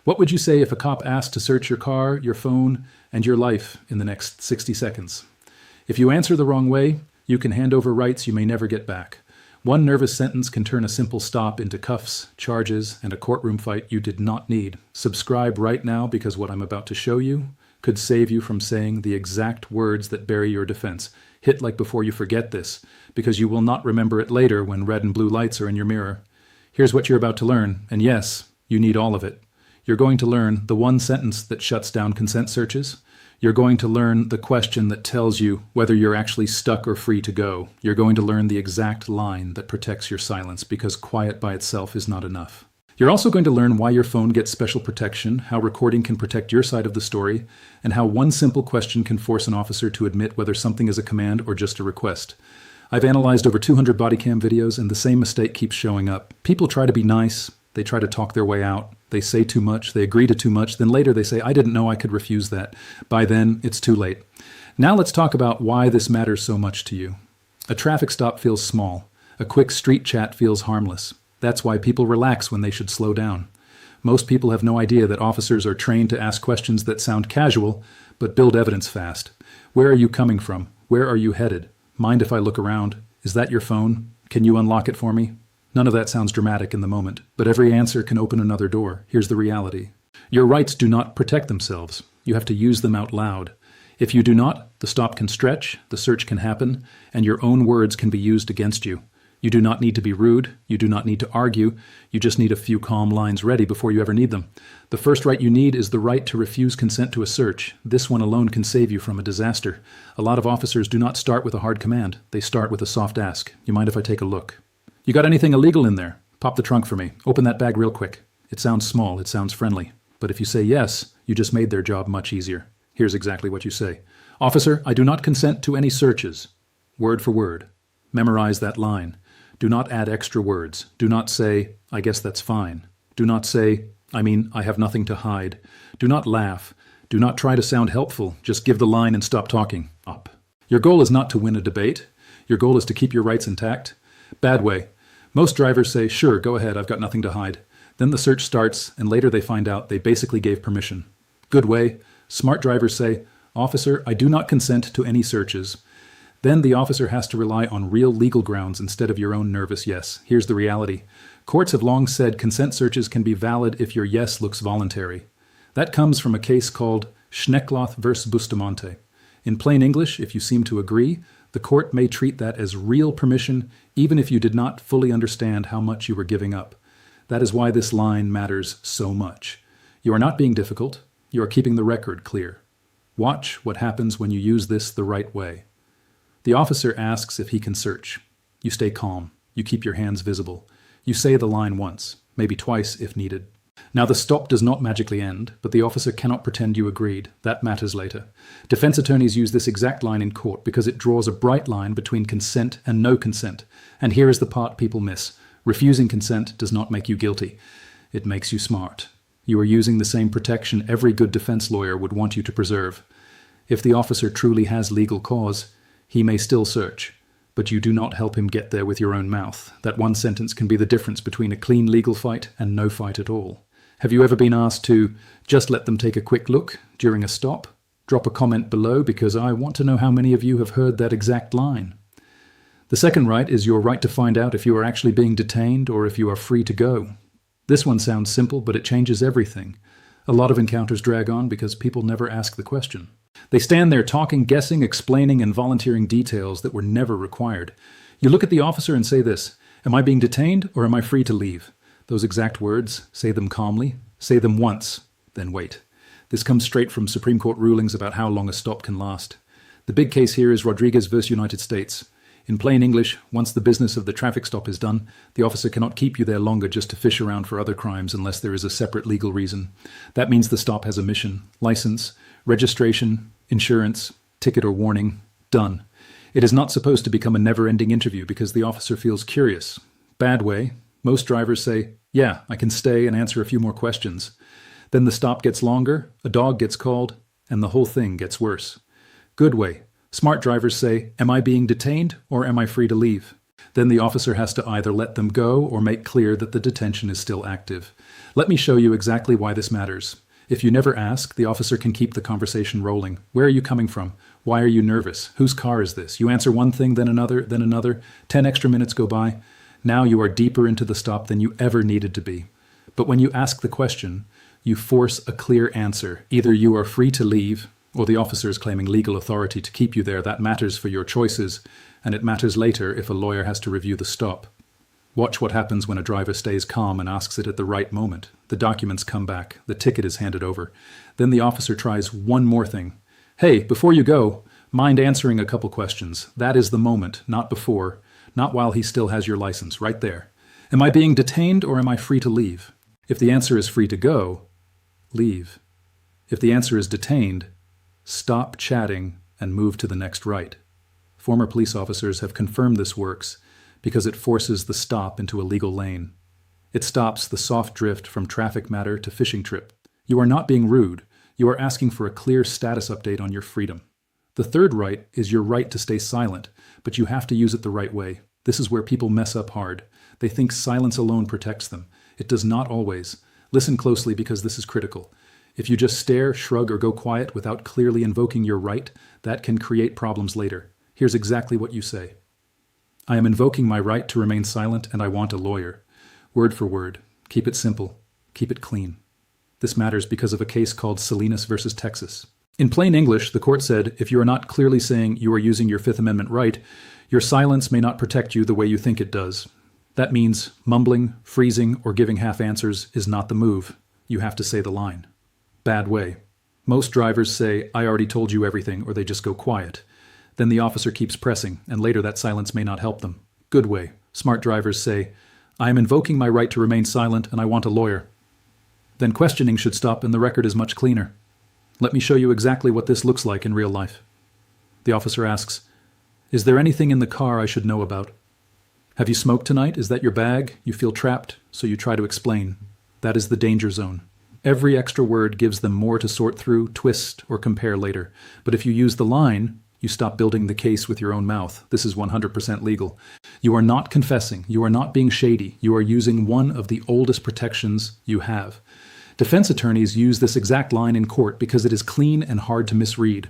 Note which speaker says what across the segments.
Speaker 1: What would you say if a cop asked to search your car, your phone, and your life in the next 60 seconds? If you answer the wrong way, you can hand over rights you may never get back. One nervous sentence can turn a simple stop into cuffs, charges, and a courtroom fight you did not need. Subscribe right now because what I'm about to show you could save you from saying the exact words that bury your defense. Hit like before you forget this, because you will not remember it later when red and blue lights are in your mirror. Here's what you're about to learn, and yes, you need all of it. You're going to learn the one sentence that shuts down consent searches. You're going to learn the question that tells you whether you're actually stuck or free to go. You're going to learn the exact line that protects your silence, because quiet by itself is not enough. You're also going to learn why your phone gets special protection, how recording can protect your side of the story, and how one simple question can force an officer to admit whether something is a command or just a request. I've analyzed over 200 bodycam videos, and the same mistake keeps showing up. People try to be nice, they try to talk their way out, they say too much, they agree to too much, then later they say, I didn't know I could refuse that. By then, it's too late. Now let's talk about why this matters so much to you. A traffic stop feels small. A quick street chat feels harmless. That's why people relax when they should slow down. Most people have no idea that officers are trained to ask questions that sound casual, but build evidence fast. Where are you coming from? Where are you headed? Mind if I look around? Is that your phone? Can you unlock it for me? None of that sounds dramatic in the moment, but every answer can open another door. Here's the reality. Your rights do not protect themselves. You have to use them out loud. If you do not, the stop can stretch, the search can happen, and your own words can be used against you. You do not need to be rude. You do not need to argue. You just need a few calm lines ready before you ever need them. The first right you need is the right to refuse consent to a search. This one alone can save you from a disaster. A lot of officers do not start with a hard command. They start with a soft ask. You mind if I take a look? You got anything illegal in there? Pop the trunk for me. Open that bag real quick. It sounds small. It sounds friendly. But if you say yes, you just made their job much easier. Here's exactly what you say. Officer, I do not consent to any searches. Word for word. Memorize that line. Do not add extra words. Do not say, I guess that's fine. Do not say, I have nothing to hide. Do not laugh. Do not try to sound helpful. Just give the line and stop talking. Up. Your goal is not to win a debate. Your goal is to keep your rights intact. Bad way. Most drivers say, sure, go ahead, I've got nothing to hide. Then the search starts, and later they find out they basically gave permission. Good way. Smart drivers say, Officer, I do not consent to any searches. Then the officer has to rely on real legal grounds instead of your own nervous yes. Here's the reality. Courts have long said consent searches can be valid if your yes looks voluntary. That comes from a case called Schneckloth versus Bustamonte. In plain English, if you seem to agree, the court may treat that as real permission, even if you did not fully understand how much you were giving up. That is why this line matters so much. You are not being difficult. You are keeping the record clear. Watch what happens when you use this the right way. The officer asks if he can search. You stay calm. You keep your hands visible. You say the line once, maybe twice if needed. Now the stop does not magically end, but the officer cannot pretend you agreed. That matters later. Defense attorneys use this exact line in court because it draws a bright line between consent and no consent. And here is the part people miss. Refusing consent does not make you guilty. It makes you smart. You are using the same protection every good defense lawyer would want you to preserve. If the officer truly has legal cause, he may still search, but you do not help him get there with your own mouth. That one sentence can be the difference between a clean legal fight and no fight at all. Have you ever been asked to just let them take a quick look during a stop? Drop a comment below because I want to know how many of you have heard that exact line. The second right is your right to find out if you are actually being detained or if you are free to go. This one sounds simple, but it changes everything. A lot of encounters drag on because people never ask the question. They stand there talking, guessing, explaining, and volunteering details that were never required. You look at the officer and say this, am I being detained or am I free to leave? Those exact words, say them calmly, say them once, then wait. This comes straight from Supreme Court rulings about how long a stop can last. The big case here is Rodriguez versus United States. In plain English, once the business of the traffic stop is done, the officer cannot keep you there longer just to fish around for other crimes unless there is a separate legal reason. That means the stop has a mission, license, registration, insurance, ticket or warning, done. It is not supposed to become a never-ending interview because the officer feels curious. Bad way. Most drivers say, yeah, I can stay and answer a few more questions. Then the stop gets longer, a dog gets called, and the whole thing gets worse. Good way. Smart drivers say, am I being detained or am I free to leave? Then the officer has to either let them go or make clear that the detention is still active. Let me show you exactly why this matters. If you never ask, the officer can keep the conversation rolling. Where are you coming from? Why are you nervous? Whose car is this? You answer one thing, then another, then another. 10 extra minutes go by. Now you are deeper into the stop than you ever needed to be. But when you ask the question, you force a clear answer. Either you are free to leave, or the officer is claiming legal authority to keep you there. That matters for your choices, and it matters later if a lawyer has to review the stop. Watch what happens when a driver stays calm and asks it at the right moment. The documents come back. The ticket is handed over. Then the officer tries one more thing. Hey, before you go, mind answering a couple questions. That is the moment, not before, not while he still has your license, right there. Am I being detained or am I free to leave? If the answer is free to go, leave. If the answer is detained, stop chatting and move to the next right. Former police officers have confirmed this works because it forces the stop into a legal lane. It stops the soft drift from traffic matter to fishing trip. You are not being rude. You are asking for a clear status update on your freedom. The third right is your right to stay silent, but you have to use it the right way. This is where people mess up hard. They think silence alone protects them. It does not always. Listen closely because this is critical. If you just stare, shrug, or go quiet without clearly invoking your right, that can create problems later. Here's exactly what you say. I am invoking my right to remain silent and I want a lawyer. Word for word. Keep it simple. Keep it clean. This matters because of a case called Salinas versus Texas. In plain English, the court said, if you are not clearly saying you are using your Fifth Amendment right, your silence may not protect you the way you think it does. That means mumbling, freezing, or giving half answers is not the move. You have to say the line. Bad way. Most drivers say, I already told you everything, or they just go quiet. Then the officer keeps pressing, and later that silence may not help them. Good way. Smart drivers say, I am invoking my right to remain silent and I want a lawyer. Then questioning should stop and the record is much cleaner. Let me show you exactly what this looks like in real life. The officer asks, is there anything in the car I should know about? Have you smoked tonight? Is that your bag? You feel trapped, so you try to explain. That is the danger zone. Every extra word gives them more to sort through, twist, or compare later. But if you use the line, you stop building the case with your own mouth. This is 100% legal. You are not confessing. You are not being shady. You are using one of the oldest protections you have. Defense attorneys use this exact line in court because it is clean and hard to misread.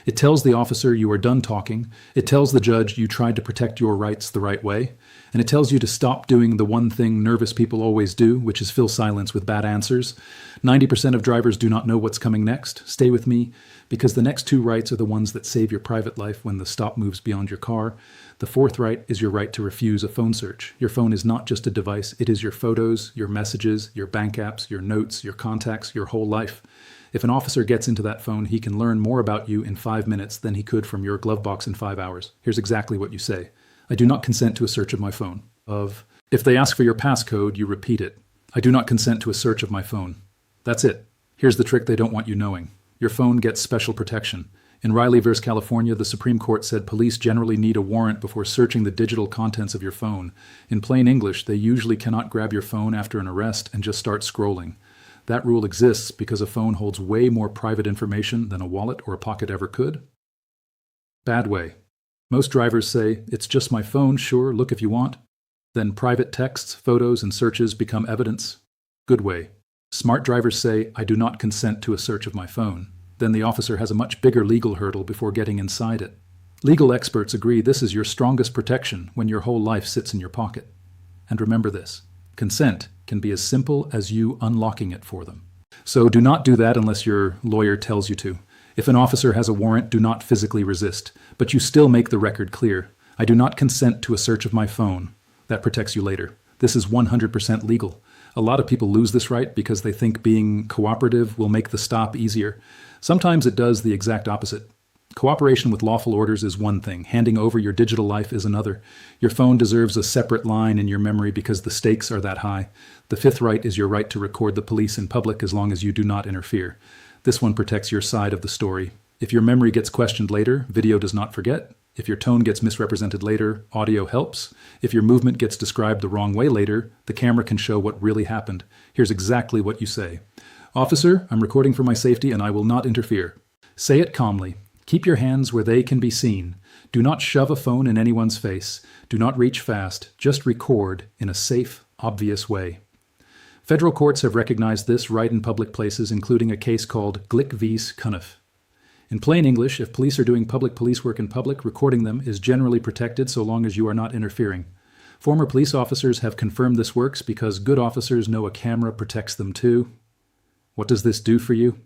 Speaker 1: It tells the officer you are done talking. It tells the judge you tried to protect your rights the right way. And it tells you to stop doing the one thing nervous people always do, which is fill silence with bad answers. 90% of drivers do not know what's coming next. Stay with me, because the next two rights are the ones that save your private life when the stop moves beyond your car. The fourth right is your right to refuse a phone search. Your phone is not just a device. It is your photos, your messages, your bank apps, your notes, your contacts, your whole life. If an officer gets into that phone, he can learn more about you in 5 minutes than he could from your glove box in 5 hours. Here's exactly what you say. I do not consent to a search of my phone. If they ask for your passcode, you repeat it. I do not consent to a search of my phone. That's it. Here's the trick they don't want you knowing. Your phone gets special protection. In Riley v. California, the Supreme Court said police generally need a warrant before searching the digital contents of your phone. In plain English, they usually cannot grab your phone after an arrest and just start scrolling. That rule exists because a phone holds way more private information than a wallet or a pocket ever could. Bad way. Most drivers say, it's just my phone, sure, look if you want. Then private texts, photos, and searches become evidence. Good way. Smart drivers say, I do not consent to a search of my phone. Then the officer has a much bigger legal hurdle before getting inside it. Legal experts agree this is your strongest protection when your whole life sits in your pocket. And remember this, consent can be as simple as you unlocking it for them. So do not do that unless your lawyer tells you to. If an officer has a warrant, do not physically resist, but you still make the record clear. I do not consent to a search of my phone. That protects you later. This is 100% legal. A lot of people lose this right because they think being cooperative will make the stop easier. Sometimes it does the exact opposite. Cooperation with lawful orders is one thing. Handing over your digital life is another. Your phone deserves a separate line in your memory because the stakes are that high. The fifth right is your right to record the police in public as long as you do not interfere. This one protects your side of the story. If your memory gets questioned later, video does not forget. If your tone gets misrepresented later, audio helps. If your movement gets described the wrong way later, the camera can show what really happened. Here's exactly what you say. Officer, I'm recording for my safety and I will not interfere. Say it calmly. Keep your hands where they can be seen. Do not shove a phone in anyone's face. Do not reach fast. Just record in a safe, obvious way. Federal courts have recognized this right in public places, including a case called Glick vs. Cunniff. In plain English, if police are doing public police work in public, recording them is generally protected so long as you are not interfering. Former police officers have confirmed this works because good officers know a camera protects them too. What does this do for you?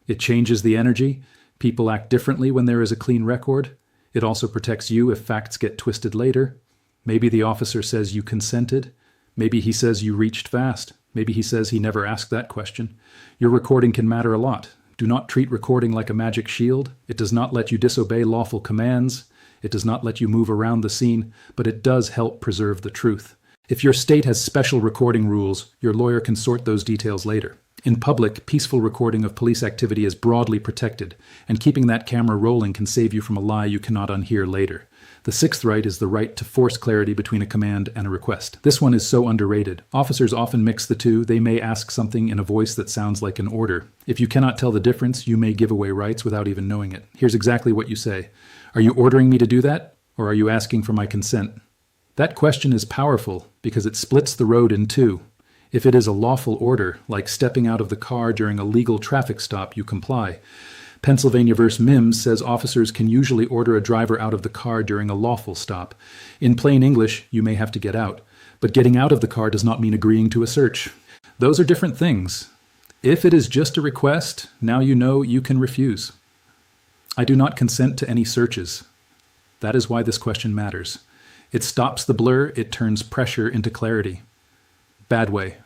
Speaker 1: It changes the energy. People act differently when there is a clean record. It also protects you if facts get twisted later. Maybe the officer says you consented. Maybe he says you reached fast. Maybe he says he never asked that question. Your recording can matter a lot. Do not treat recording like a magic shield. It does not let you disobey lawful commands. It does not let you move around the scene, but it does help preserve the truth. If your state has special recording rules, your lawyer can sort those details later. In public, peaceful recording of police activity is broadly protected, and keeping that camera rolling can save you from a lie you cannot unhear later. The sixth right is the right to force clarity between a command and a request. This one is so underrated. Officers often mix the two. They may ask something in a voice that sounds like an order. If you cannot tell the difference, you may give away rights without even knowing it. Here's exactly what you say. Are you ordering me to do that, or are you asking for my consent? That question is powerful because it splits the road in two. If it is a lawful order, like stepping out of the car during a legal traffic stop, you comply. Pennsylvania v. Mims says officers can usually order a driver out of the car during a lawful stop. In plain English, you may have to get out. But getting out of the car does not mean agreeing to a search. Those are different things. If it is just a request, now you know you can refuse. I do not consent to any searches. That is why this question matters. It stops the blur, it turns pressure into clarity. Bad way.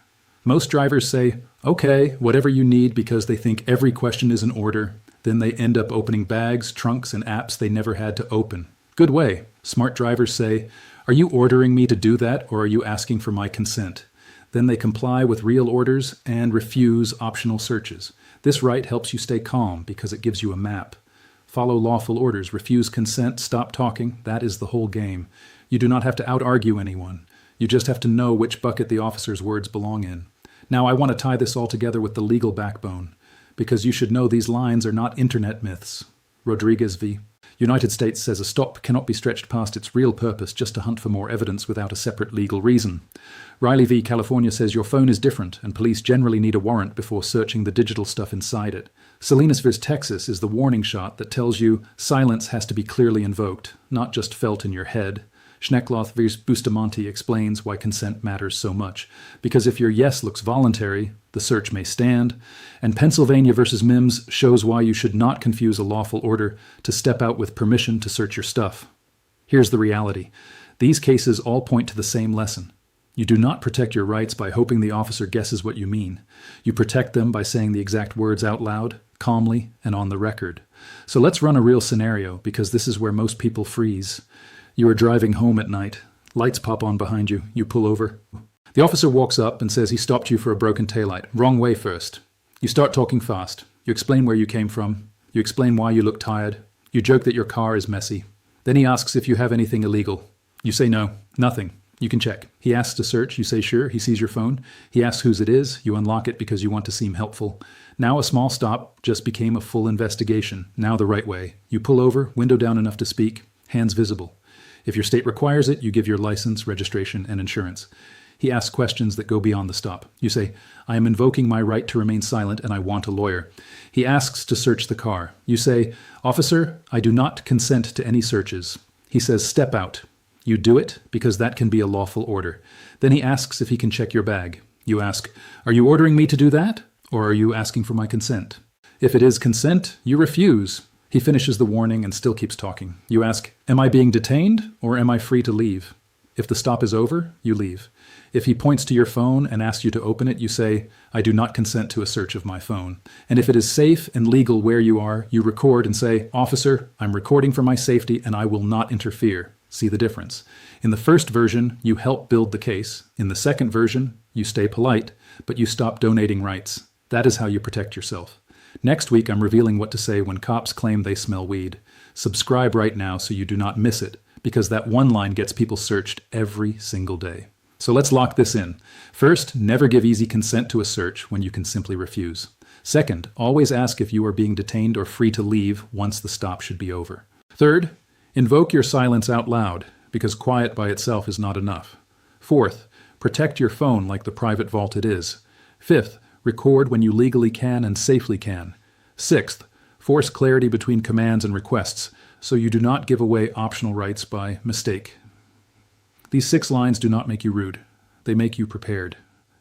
Speaker 1: Most drivers say, okay, whatever you need because they think every question is an order. Then they end up opening bags, trunks, and apps they never had to open. Good way. Smart drivers say, are you ordering me to do that or are you asking for my consent? Then they comply with real orders and refuse optional searches. This right helps you stay calm because it gives you a map. Follow lawful orders, refuse consent, stop talking. That is the whole game. You do not have to out-argue anyone. You just have to know which bucket the officer's words belong in. Now, I want to tie this all together with the legal backbone, because you should know these lines are not internet myths. Rodriguez v. United States says a stop cannot be stretched past its real purpose just to hunt for more evidence without a separate legal reason. Riley v. California says your phone is different, and police generally need a warrant before searching the digital stuff inside it. Salinas v. Texas is the warning shot that tells you silence has to be clearly invoked, not just felt in your head. Schneckloth v. Bustamonte explains why consent matters so much. Because if your yes looks voluntary, the search may stand. And Pennsylvania v. Mims shows why you should not confuse a lawful order to step out with permission to search your stuff. Here's the reality. These cases all point to the same lesson. You do not protect your rights by hoping the officer guesses what you mean. You protect them by saying the exact words out loud, calmly, and on the record. So let's run a real scenario, because this is where most people freeze. You are driving home at night. Lights pop on behind you. You pull over. The officer walks up and says he stopped you for a broken taillight. Wrong way first. You start talking fast. You explain where you came from. You explain why you look tired. You joke that your car is messy. Then he asks if you have anything illegal. You say no, nothing. You can check. He asks to search. You say sure. He sees your phone. He asks whose it is. You unlock it because you want to seem helpful. Now a small stop just became a full investigation. Now the right way. You pull over, window down enough to speak, hands visible. If your state requires it, you give your license, registration, and insurance. He asks questions that go beyond the stop. You say, I am invoking my right to remain silent and I want a lawyer. He asks to search the car. You say, Officer, I do not consent to any searches. He says, step out. You do it because that can be a lawful order. Then he asks if he can check your bag. You ask, are you ordering me to do that? Or are you asking for my consent? If it is consent, you refuse. He finishes the warning and still keeps talking. You ask, am I being detained or am I free to leave? If the stop is over, you leave. If he points to your phone and asks you to open it, you say, I do not consent to a search of my phone. And if it is safe and legal where you are, you record and say, Officer, I'm recording for my safety and I will not interfere. See the difference. In the first version, you help build the case. In the second version, you stay polite, but you stop donating rights. That is how you protect yourself. Next week, I'm revealing what to say when cops claim they smell weed. Subscribe right now so you do not miss it, because that one line gets people searched every single day. So let's lock this in. First, never give easy consent to a search when you can simply refuse. Second, always ask if you are being detained or free to leave once the stop should be over. Third, invoke your silence out loud, because quiet by itself is not enough. Fourth, protect your phone like the private vault it is. Fifth, record when you legally can and safely can. Sixth, force clarity between commands and requests, so you do not give away optional rights by mistake. These 6 lines do not make you rude. They make you prepared.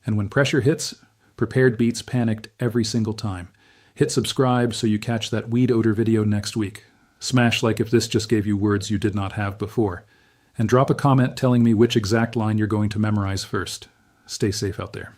Speaker 1: And when pressure hits, prepared beats panicked every single time. Hit subscribe so you catch that weed odor video next week. Smash like if this just gave you words you did not have before. And drop a comment telling me which exact line you're going to memorize first. Stay safe out there.